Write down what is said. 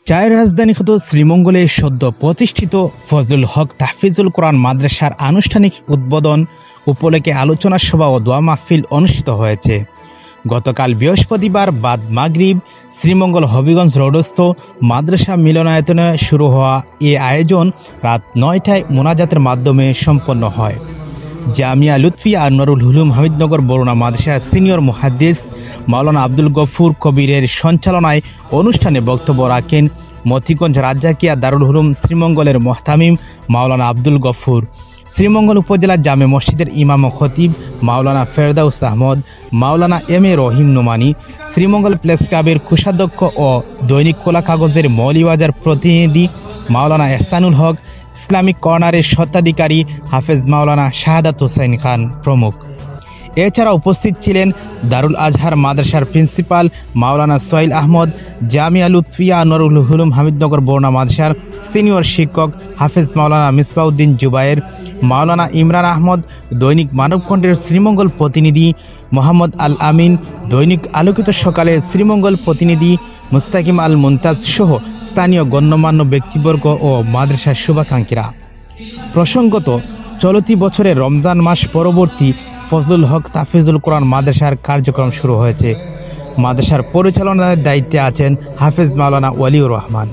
চায়ের রাজধানী খ্যাত শ্রীমঙ্গলে সদ্য প্রতিষ্ঠিত ফজলুল হক তাহফিজুল কোরআন মাদ্রাসার আনুষ্ঠানিক উদ্বোধন উপলক্ষে আলোচনা সভা ও দোয়া মাহফিল অনুষ্ঠিত হয়েছে। গতকাল বৃহস্পতিবার বাদ মাগরিব শ্রীমঙ্গল হবিগঞ্জ রোডস্থ মাদ্রাসা মিলনায়তনে শুরু হওয়া এ আয়োজন রাত ৯টায় মোনাজাতের মাধ্যমে সম্পন্ন হয়। জামিয়া লুৎফিয়া আনোয়ারুল উলুম হামিদনগর বরুণা মাদ্রাসার সিনিয়র মুহাদ্দিস মাওলানা আব্দুল গফুর কবিরের সঞ্চালনায় অনুষ্ঠানে বক্তব্য রাখেন মতিগঞ্জ রাজ্জাকিয়া দারুল উলুম শ্রীমঙ্গলের মুহতামিম মাওলানা আব্দুল গফুর, শ্রীমঙ্গল উপজেলা জামে মসজিদের ইমাম ও খতিব মাওলানা ফেরদাউস আহমদ, মাওলানা M A Rahim Nomani, Sreemangal press ক্লাবের কোষাধ্যক্ষ ও দৈনিক কলা কাগজের মৌলিবাজার প্রতিনিধি মাওলানা এহসানুল হক, ইসলামিক কর্নারের স্বত্বাধিকারী হাফেজ মাওলানা শাহাদাত হোসেন খান প্রমুখ। এছাড়া উপস্থিত ছিলেন দারুল আজহার মাদ্রাসার প্রিন্সিপাল মাওলানা সোহেল আহমদ, জামিয়া লুৎফিয়া আনোয়ারুল উলুম হামিদনগর বরুণা মাদ্রাসার সিনিয়র শিক্ষক হাফেজ মাওলানা মিসবাউদ্দিন জুবায়ের, মাওলানা ইমরান আহমদ, দৈনিক মানবকণ্ঠের শ্রীমঙ্গল প্রতিনিধি মোহাম্মদ আল আমিন, দৈনিক আলোকিত সকালের শ্রীমঙ্গল প্রতিনিধি মুস্তাকিম আল মুনতাজ সহ স্থানীয় গণ্যমান্য ব্যক্তিবর্গ ও মাদ্রাসার শুভাকাঙ্ক্ষীরা। প্রসঙ্গত, চলতি বছরের রমজান মাস পরবর্তী ফজলুল হক তাহফিজুল কোরআন মাদ্রাসার কার্যক্রম শুরু হয়েছে। মাদ্রাসার পরিচালনার দায়িত্বে আছেন হাফেজ মাওলানা ওয়ালিউর রহমান।